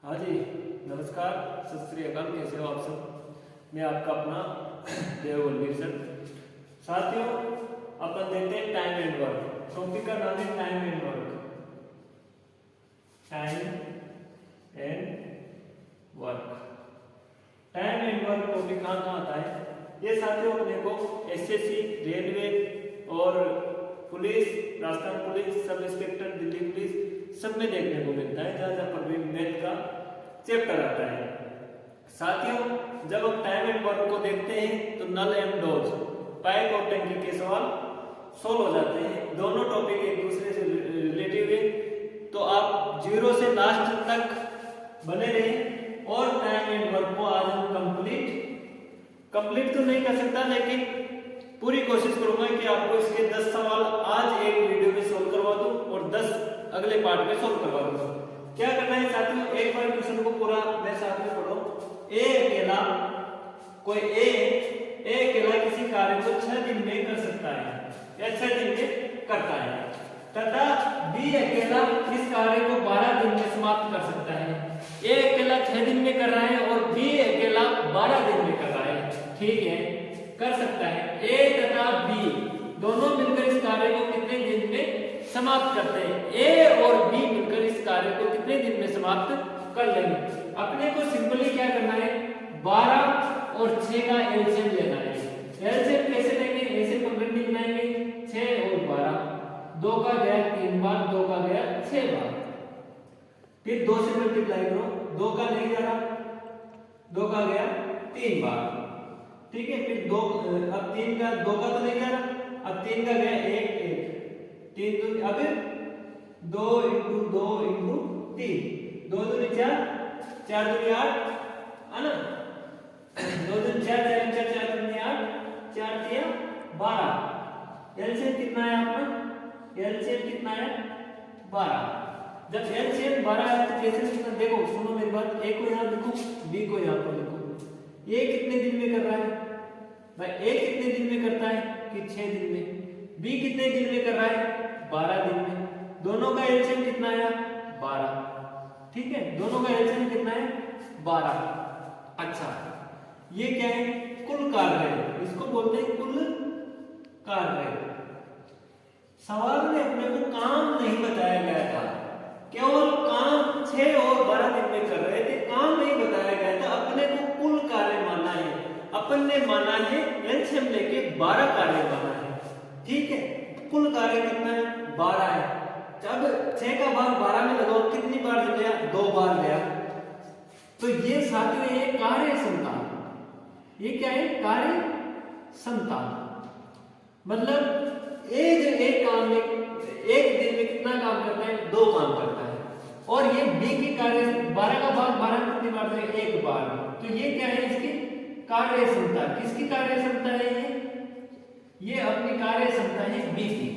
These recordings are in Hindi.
हाँ जी, नमस्कार, सत श्री अकाल। कैसे हो आप सब? मैं आपका अपना देव बलबीर सर। साथियों, अपन देखते हैं टाइम एंड वर्क। टॉपिक का नाम है time and work. Time and work. Time and work topic कहाँ कहाँ आता है? ये साथियों अपने को एसएससी, रेलवे और police, Rajasthan police, sub inspector, Delhi police सब में देखने को मिलता है, जहाँ जहाँ पर भी मैथ का चैप्टर आता है। साथियों, जब हम टाइम एंड वर्क को देखते हैं तो नल एंड डॉज, पाइप और टंकी के सवाल सोल्व हो जाते हैं। दोनों टॉपिक एक दूसरे से रिलेटिव है, तो आप जीरो से लास्ट तक बने रहें। और टाइम एंड वर्क को आज हम कंप्लीट तो नहीं कर सकता, लेकिन पूरी कोशिश करूंगा कि आपको इसके 10 सवाल आज एक वीडियो में सोल्व करवा दूं और 10 अगले पार्ट में सोल्व करवा दूंगा। क्या करना है साथियों, एक बार क्वेश्चन को पूरा मेरे साथ में पढ़ो। ए अकेला किसी कार्य को 6 दिन में कर सकता है या 6 दिन में करता है, तथा बी अकेला इस कार्य को 12 दिन में समाप्त कर सकता है। ए अकेला 6 दिन में कर रहा है और बी अकेला 12 दिन में कर रहा है। ठीक है, कर सकता है। ए तथा बी दोनों मिलकर इस कार्य को कितने दिन में समाप्त करते हैं? ए और बी मिलकर इस कार्य को कितने दिन में समाप्त कर लेंगे? अपने को सिंपली क्या करना है, 12 और 6 का एलसीएम लेना है। एलसीएम कैसे लेंगे? ऐसे पकड़ बनाएंगे, 6 और 12, 2 का गया 3 बार, 2 का गया 6 बार, फिर 2 से मल्टीप्लाई करो, 2 का नहीं जा रहा, 2 का गया 3 बार। ठीक है, फिर 2 अब 3 का 2 का तो नहीं जा रहा, अब 3 का गया 1 3 अब 2 × 2 × 3, 2 दूनी 4, 4 दूनी 8 है ना, 2 दूनी 4, 4 4 4 दूनी 8, 4 3 12। एलसीएम कितना है आपका? एलसीएम कितना है? 12। जब एलसीएम 12 है तो कैसे लिखना? देखो सुनो मेरी बात, ए को यहाँ लिखो, बी को यहाँ पर लिखो। ए कितने दिन में कर रहा है भाई? ए कितने दिन में करता है कि 6 दिन में। बी कितने दिन में कर रहा है? 12 दिन में। दोनों का एलसीएम कितना है? 12। ठीक है, दोनों का एलसीएम कितना है? 12। अच्छा, ये क्या है? कुल कार्य, इसको बोलते हैं कुल कार्य। सवाल में अपने को काम नहीं बताया गया था, केवल काम 6 और 12 दिन में कर रहे थे, काम नहीं बताया गया था। अपने को कुल कार्य मानना है, अपन ने माना है एलसीएम लेके 12 कार्य माना है। ठीक है, कुल कार्य कितना है? 12 है। जब 6 का भाग 12 में लगाओ, कितनी बार गया? 2 बार गया। तो ये साथियों ये कार्य क्षमता, ये क्या है? कार्य क्षमता। मतलब एक काम में एक दिन में कितना काम करता है? 2 काम करता है। और ये बी की कार्य 12 का भाग 12 में कितनी बार जाएगा? 1 बार। तो ये क्या है? इसकी कार्य क्षमता। किसकी कार्य क्षमता है? ये अपनी कार्य क्षमता है बी की।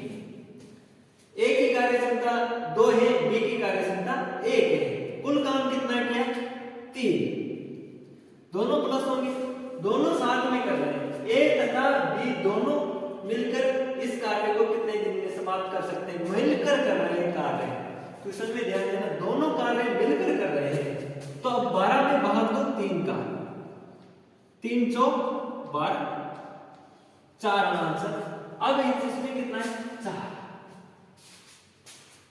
ए की कार्य क्षमता 2 है, बी की कार्य क्षमता 1 है। कुल काम कितना किया? 3। दोनों प्लस होंगे, दोनों साथ में कर रहे हैं। ए तथा बी दोनों मिलकर इस कार्य को कितने दिन में समाप्त कर सकते हैं? मिलकर कर रहे हैं कार्य। तो इसमें ध्यान देना, दोनों कार्य मिलकर कर रहे हैं। तो अब 12 में भाग दो 3 का, 3 चौक 12, 4 आंसर। अब इसमें कितना है? 4।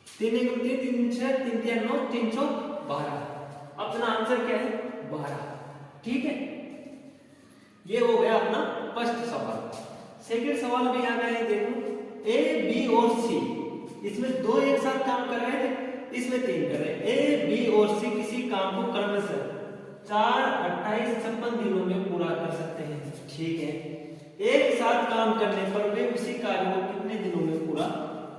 3 × 3 3 6 3 3 9 3 चौक 12। अपना आंसर क्या है? 12। ठीक है, ये हो गया अपना फर्स्ट सवाल। सेकंड सवाल भी आ गया है, देखो ए बी और सी, इसमें 2 एक साथ काम कर रहे थे, इसमें 3 कर रहे हैं। ए बी और सी किसी काम को क्रमशः 4 28 56 दिनों में पूरा कर सकते हैं। ठीक है, एक साथ काम करने पर वे उसी कार्य को कितने दिनों में पूरा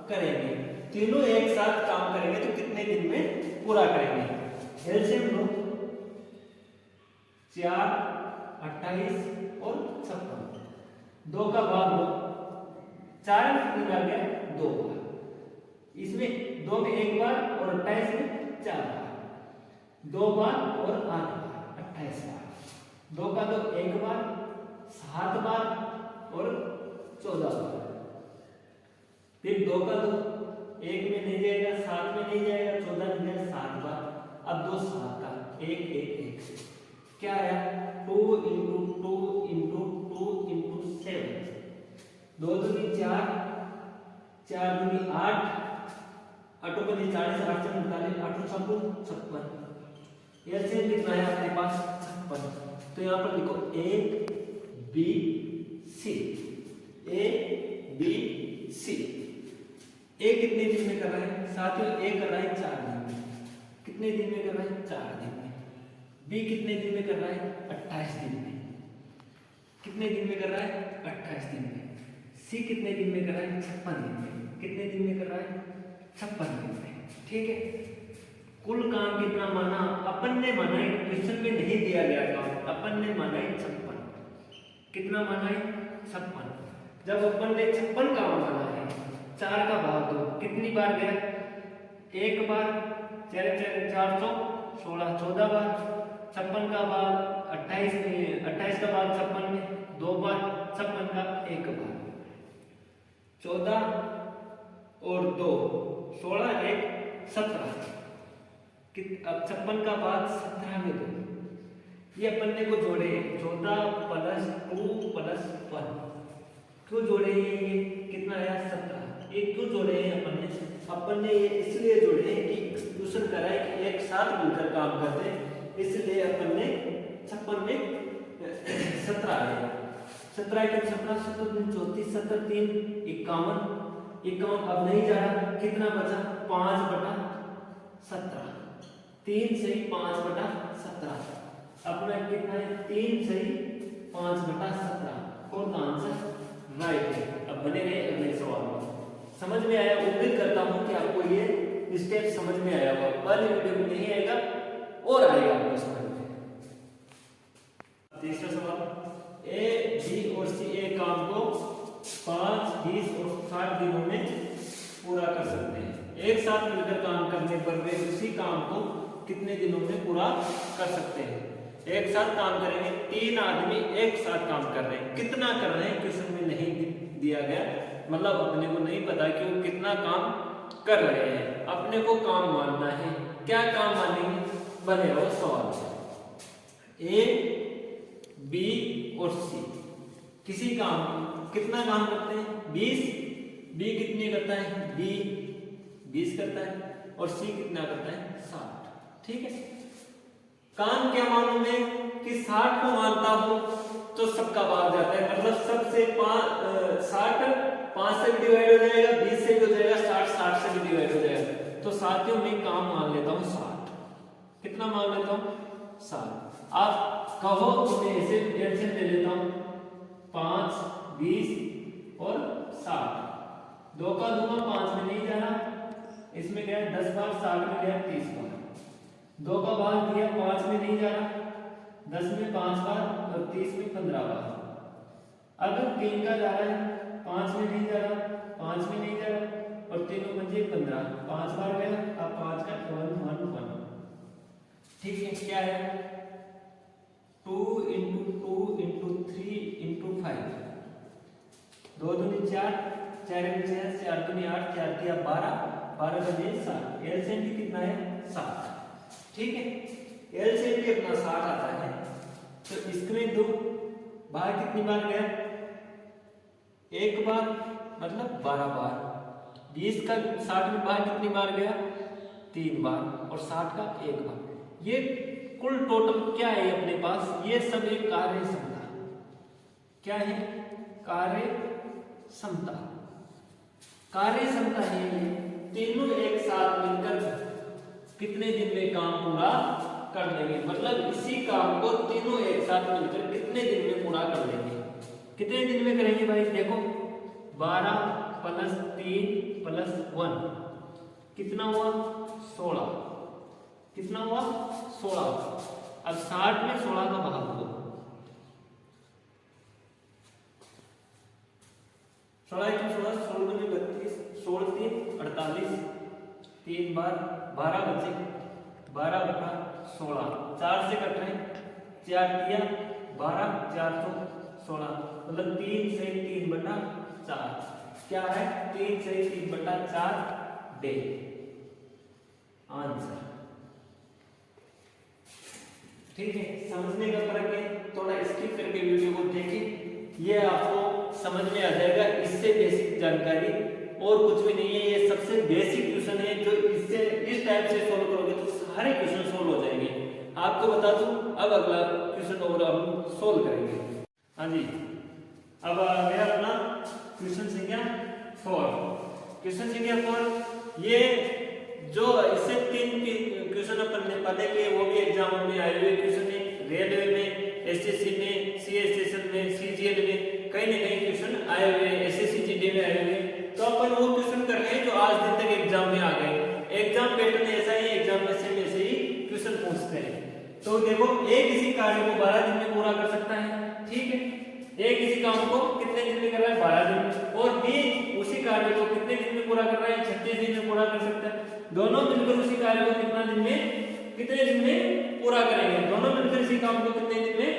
करेंगे? तीनों एक साथ काम करेंगे तो कितने दिन में पूरा करेंगे? एलसीएम लो, 4 28 और 56, 2 का भाग लो, 4 कितनी बार गया? 2 बार। इसमें 2 में 1 बार और 28 में 4 बार, 2 बार और 8 बार, 28 बार। 2 का तो 1 बार, 7 बार और 14 बार। फिर 2 का तो 1 में नहीं जाएगा, 7 में नहीं जाएगा, 14 में जाएगा, 7 बार। अब 2 7 का एक एक एक क्या आया 2 इंटू 2 इंटू 2 इंटू 7 2 दूनी 4 4 दूनी 8 8 को 40 8 से 48 8 छप्पन 56 एलसीएम कितना है आपके पास 56 तो यहाँ पर लिखो A B C A B C ए कितने दिन में कर रहा है साथियों ए कर रहा है 4 दिन में कितने दिन में कर रहा है 4 दिन में बी कितने दिन में कर रहा है 28 दिन में कितने दिन में कर रहा है 28 दिन में सी कितने दिन में कर रहा है 56 दिन में कितने दिन में कर रहा है 56 दिन में ठीक है कुल काम कितना माना अपन ने माना है क्वेश्चन में नहीं दिया गया काम अपन ने माना है 56 कितना माना है 56 जब अपन ने 56 काम माना है 4 का भाग दो कितनी बार गया एक बार 416 14 बार 56 का भाग 28 का भाग 56 में 2 बार 56 का एक बार 14 और 2 16 1 17 अब 56 का भाग 17 में दो ये अपन ने को जोड़े 14 प्लस 2 प्लस 1 क्यों जोड़े ये कितना आया 17 ये क्यों जोड़े हैं अपन ने ये इसलिए जोड़े हैं कि ट्यूशन कराए कि एक साथ मिलकर काम करते हैं इसलिए अपन ने 56 में 17 आया 17 के 17 34 17 3 51 अब नहीं जा रहा कितना बचा 5/17 3 से 5/17 अपना कितना है 3 से 5/17 और आंसर राइट है अब बने रहे अगले सवाल में समझ में आया उम्मीद करता हूं कि आपको ये स्टेप समझ में आया होगा पहले वीडियो में नहीं आएगा और आएगा आपको समझ में तीसरा सवाल ए बी और सी ए काम को 5 20 और 60 दिनों में पूरा कर सकते हैं एक साथ मिलकर काम करने पर वे उसी काम को कितने दिनों में पूरा कर सकते हैं एक साथ काम करेंगे 3 आदमी एक साथ काम कर रहे हैं कितना कर रहे हैं क्वेश्चन में नहीं दिया गया मतलब अपने को नहीं पता कि वो कितना काम कर रहे हैं अपने को काम मानना है क्या काम मानेंगे बने रहो सवाल ए बी और सी किसी काम कितना काम करते हैं 20 बी कितने करता है बी 20 करता है और सी कितना करता है 60 ठीक है काम क्या मानूं मैं कि 60 को मानता हूं तो सबका भाग जाता है मतलब सबसे 60 5 से भी डिवाइड हो जाएगा 20 से भी हो जाएगा 60 से भी डिवाइड हो जाएगा तो साथियों मैं काम मान लेता हूं 60 कितना मान लेता हूं 60 आप कहो तो मैं ऐसे एलसीएम ले लेता हूं 5 20 और 60 2 का 5 में नहीं जाना इसमें क्या है 10 बार 60 में गया 30 बार 2 का भाग दिया 5 में नहीं जाना 10 में 5 बार और 30 में 15 बार अगर 3 का जा रहा है 5 में नहीं जा रहा 5 में नहीं जा रहा और 3 पंजे 15 5 बार गया अब 5 का 1 1 1 ठीक है क्या है 2 इंटू 2 इंटू 3 इंटू 5 2 दूनी 4 4 इंटू 6 4 दूनी 8 4 दिया 12 12 बजे 7 एलसीएम भी कितना है 7 ठीक है एलसीएम भी अपना 60 आता है तो इसमें दो बाहर कितनी बार गया एक बार मतलब 12 बार 20 का 60 में बाहर कितनी बार गया 3 बार और 60 का एक बार ये कुल टोटल क्या है अपने पास ये सब एक कार्य क्षमता क्या है कार्य क्षमता है ये तीनों एक साथ मिलकर कितने दिन में काम पूरा कर लेंगे मतलब इसी काम को तीनों एक साथ मिलकर कितने दिन में पूरा कर लेंगे कितने दिन में करेंगे भाई देखो 12 प्लस 3 प्लस 1 कितना हुआ 16 कितना हुआ 16 अब 60 में 16 का भाग दो 16 में 32 16 3 48 3 बार 12 बचे 12 बटा 16 4 से कट रहे 4 दिया 12 4 तो 16 मतलब 3 से 3 बटा 4 क्या है 3 से 3 बटा 4 डे आंसर ठीक है, समझने का फर्क है, थोड़ा स्किप करके वीडियो को देखें, ये आपको समझ में आ जाएगा। इससे बेसिक जानकारी और कुछ भी नहीं है, ये सबसे बेसिक क्वेश्चन है जो इससे इस टाइप से सोल्व करोगे तो सारे क्वेश्चन सोल्व हो जाएंगे। आपको बता दूं, अब अगला क्वेश्चन और हम सोल्व करेंगे। हाँ जी, अब मेरा अपना क्वेश्चन संख्या 4। क्वेश्चन संख्या 4, ये जो इससे 3 क्वेश्चन अपन ने पढ़े कि वो भी एग्जाम में आए हुए क्वेश्चन है, रेलवे में, एसएससी में, सीएसएसएल में, सीजीएल में कहीं ना कहीं क्वेश्चन आए हुए, एसएससी जीडी में आए हुए। तो अपन वो क्वेश्चन कर रहे हैं जो आज दिन तक एग्जाम में आ गए। एग्जाम पैटर्न ऐसा ही, एग्जाम में से ही क्वेश्चन पूछते हैं। तो देखो, एक इसी कार्य को 12 दिन में पूरा कर सकता है, ठीक है, एक इसी काम को कितने दिन में कर रहा है, 12 दिन में, और बी उसी कार्य को कितने दिन में पूरा कर रहा है, 36 दिन में पूरा कर सकता है। दोनों मिलकर उसी कार्य को कितने दिन में पूरा करेंगे, दोनों मिलकर इसी काम को कितने दिन में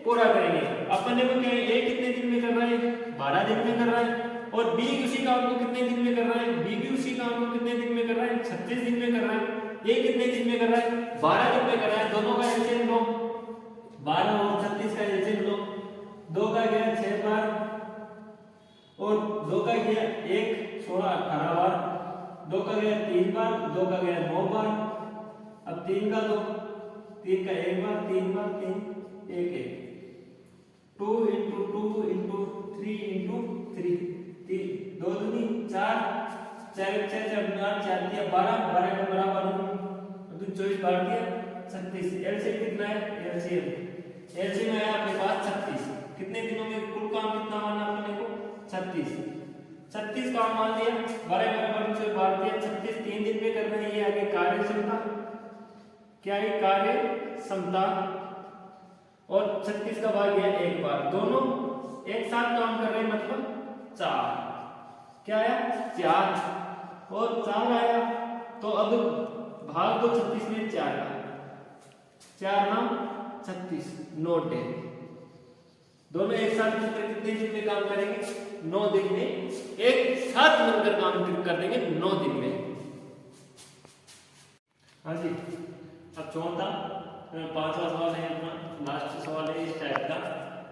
पूरा करेंगे। अपन ने वो क्या है, ए कितने दिन में कर रहा है, 12 दिन में कर रहा है, और बी उसी काम को कितने दिन में कर रहा है, बी भी उसी काम को कितने दिन में कर रहा है, 36 दिन में कर रहा है। ये कितने दिन में कर रहा है, 12 दिन में कर रहा है। दोनों का एलसीएम लो, 12 और 36 का एलसीएम लो, 2 का गया 6 बार और 2 का गया 1, 16 18 बार, 2 का गया 3 बार, 2 का गया 9 बार। अब 3 का दो, 3 का 1 बार, 3 बार, 3 1 1, 2 into 2 into 3 into 3, 2 दूनी 4, 4 6 4 दिया 12, 12 का बराबर 24 बार दिया 36। एलसीएम कितना है, एलसीएम है आपके पास 36। कितने दिनों में कुल काम कितना माना अपने को, 36 काम मान लिया, 12 बराबर 24 बार दिया 36, 3 दिन में कर रहे हैं। ये आगे कार्य क्षमता, क्या है, कार्य क्षमता, और 36 का भाग गया 1 बार, दोनों एक साथ काम कर रहे हैं, मतलब 4। क्या आया, 4 और 4 आया। तो अब भाग दो 36 में 4 का, 4 नाम 36, नोट है। दोनों एक साथ मिलकर कितने दिन में काम करेंगे, 9 दिन में एक साथ मिलकर काम कर देंगे, 9 दिन में। हाँ जी, अब चौथा 5वां सवाल है अपना, लास्ट सवाल है इस टाइप का।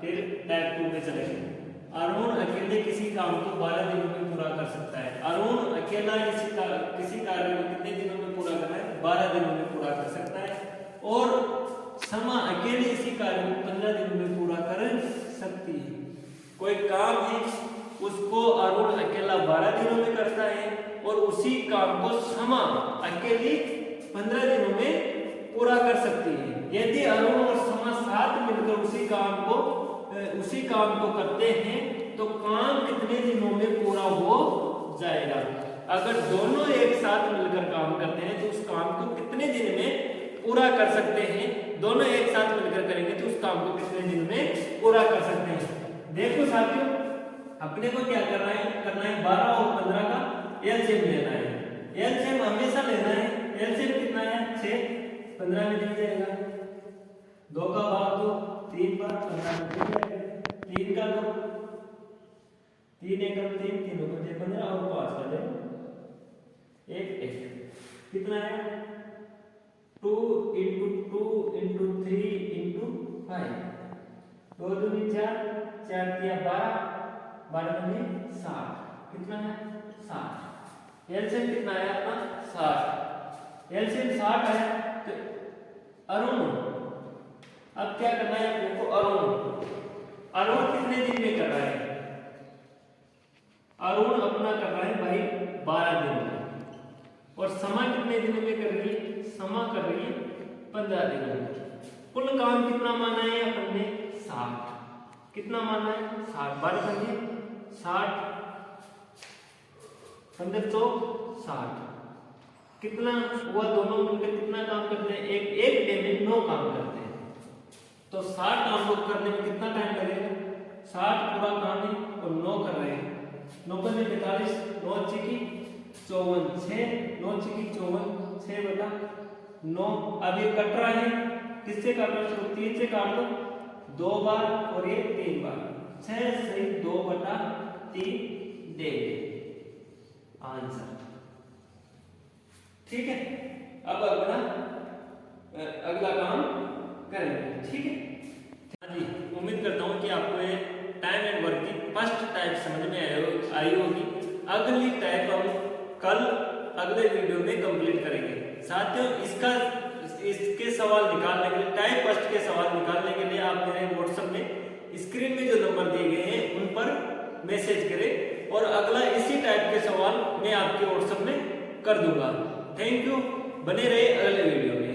फिर टाइप 2 में चलेंगे। अरुण अकेले किसी काम को 12 दिनों में पूरा कर सकता है। अरुण अकेला किसी कार्य को कितने दिनों में पूरा कर रहा है, 12 दिनों में पूरा कर सकता है। और समा अकेले इसी कार्य को 15 दिनों में पूरा कर सकती है। कोई काम है उसको अरुण अकेला 12 दिनों में करता है, और उसी काम को समा अकेली 15 दिनों में पूरा कर सकती है। यदि अरुण और समा साथ मिलकर उसी काम को करते हैं तो काम कितने दिनों में पूरा हो जाएगा। अगर दोनों एक साथ मिलकर काम करते हैं तो उस काम को कितने दिन में पूरा कर सकते हैं, दोनों एक साथ मिलकर करेंगे तो उस काम को कितने दिन में पूरा कर सकते हैं। देखो साथियों, अपने को क्या करना है 12 और 15 का एलसीएम लेना है। एलसीएम हमेशा लेना है। एलसीएम कितना है, 6, 15 में दिया जाएगा। 2 का भाग दो 3 बार, 15 में दिया जाएगा। 3 का दो, 3 एकम 3, 3 को 15 और 5 का दे 1 1, कितना है 2 into 2 into 3 into 5, 2 दूनी 4, 4 दिया 12, 12 में 60, कितना है 60। एलसीएम कितना है अपना 60। एलसीएम 60 है तो अरुण, अब क्या करना है अपने को, अरुण कितने दिन में कर रहा है, अरुण अपना कर रहा है भाई 12 दिन में, और समा कितने दिनों में कर रही है, समा कर रही है 15 दिनों में। कुल काम कितना माना है अपन ने 60, कितना माना है 60, 12 करिए 60, 15 60, कितना हुआ, दोनों मिलकर कितना काम करते हैं, एक डे में 9 काम करते हैं। तो 60 काम को करने में कितना टाइम लगेगा, 60 पूरा काम है और 9 कर रहे हैं, 9 में 45, 9 चिकी 54, 6, 9 चिकी 54, 6 बटा 9। अब ये कट रहा है, किससे काट रहा है, 3 से काट दो, 2 बार और ये 3 बार, 6 से 2 बटा 3 दे आंसर। ठीक है, अब अगला काम करेंगे। ठीक है, हाँ जी, उम्मीद करता हूँ कि आपको ये टाइम एंड वर्क की फर्स्ट टाइप समझ में आई होगी। अगली टाइप हम कल अगले वीडियो में कंप्लीट करेंगे। साथियों, इसके सवाल निकालने के लिए, टाइप फर्स्ट के सवाल निकालने के लिए आप मेरे व्हाट्सएप में स्क्रीन में जो नंबर दिए गए हैं उन पर मैसेज करें और अगला इसी टाइप के सवाल मैं आपके व्हाट्सएप में कर दूंगा। थैंक यू, बने रहे अगले वीडियो में।